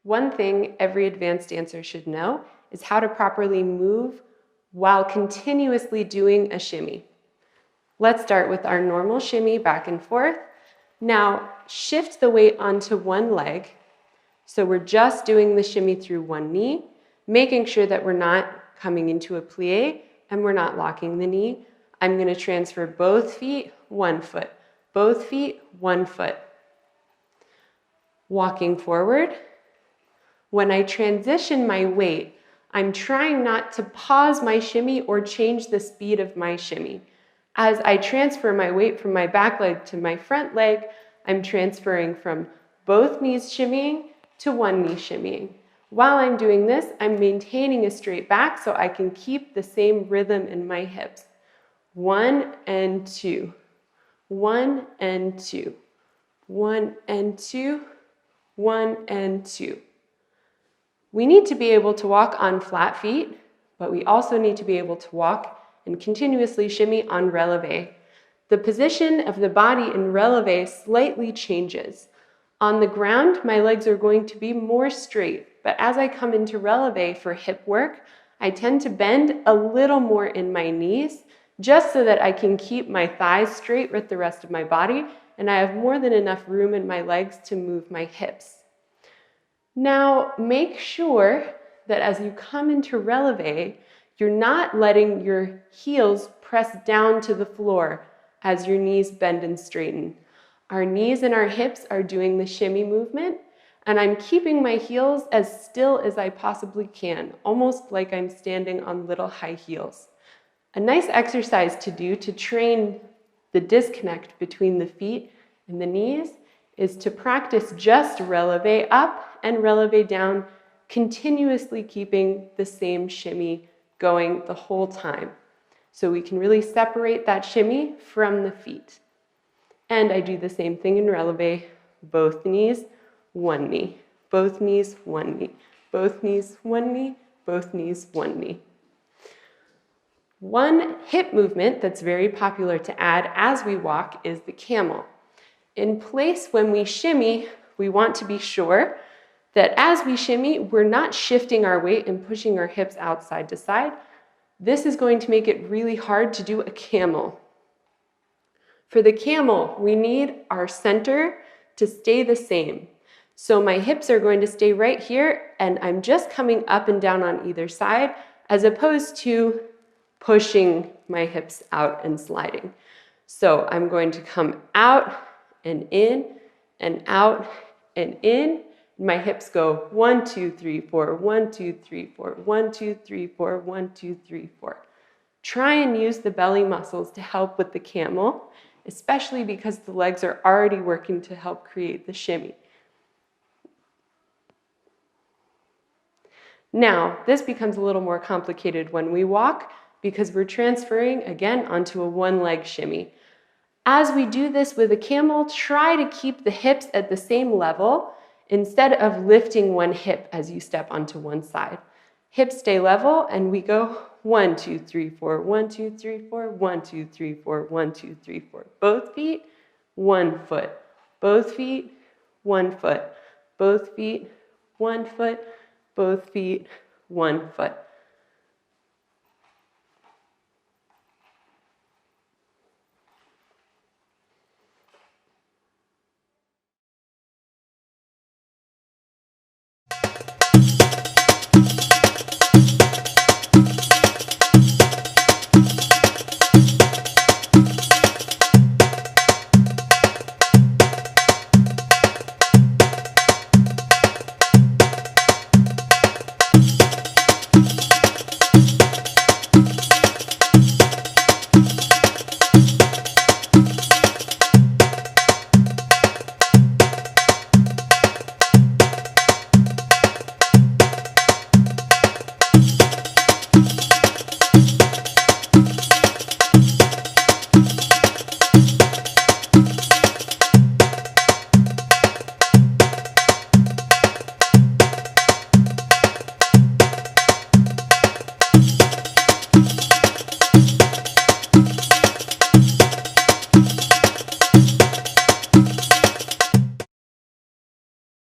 One thing every advanced dancer should know is how to properly move while continuously doing a shimmy. Let's start with our normal shimmy back and forth. Now shift the weight onto one leg. So we're just doing the shimmy through one knee, making sure that we're not coming into a plie and we're not locking the knee. I'm going to transfer both feet, 1 foot. Both feet, 1 foot. Walking forward. When I transition my weight, I'm trying not to pause my shimmy or change the speed of my shimmy. As I transfer my weight from my back leg to my front leg, I'm transferring from both knees shimmying to one knee shimmying. While I'm doing this, I'm maintaining a straight back so I can keep the same rhythm in my hips. 1 and 2, 1 and 2, 1 and 2, 1 and 2. We need to be able to walk on flat feet, but we also need to be able to walk and continuously shimmy on releve. The position of the body in releve slightly changes. On the ground, my legs are going to be more straight, but as I come into releve for hip work, I tend to bend a little more in my knees, just so that I can keep my thighs straight with the rest of my body, and I have more than enough room in my legs to move my hips. Now, make sure that as you come into releve, you're not letting your heels press down to the floor as your knees bend and straighten. Our knees and our hips are doing the shimmy movement, and I'm keeping my heels as still as I possibly can, almost like I'm standing on little high heels. A nice exercise to do to train the disconnect between the feet and the knees is to practice just releve up and releve down, continuously keeping the same shimmy going the whole time. So we can really separate that shimmy from the feet. And I do the same thing in releve, both knees, one knee, both knees, one knee, both knees, one knee, both knees, one knee. One hip movement that's very popular to add as we walk is the camel. In place when we shimmy, we want to be sure that as we shimmy, we're not shifting our weight and pushing our hips out side to side. This is going to make it really hard to do a camel. For the camel, we need our center to stay the same. So my hips are going to stay right here, and I'm just coming up and down on either side, as opposed to pushing my hips out and sliding. So I'm going to come out and in and out and in. My hips go 1, 2, 3, 4, 1, 2, 3, 4, 1, 2, 3, 4, 1, 2, 3, 4. Try and use the belly muscles to help with the camel, especially because the legs are already working to help create the shimmy. Now, this becomes a little more complicated when we walk because we're transferring again onto a one-leg shimmy. As we do this with a camel, try to keep the hips at the same level instead of lifting one hip as you step onto one side. Hips stay level and we go 1, 2, 3, 4, 1, 2, 3, 4, 1, 2, 3, 4, 1, 2, 3, 4. Both feet, 1 foot. Both feet, 1 foot. Both feet, 1 foot. Both feet, 1 foot.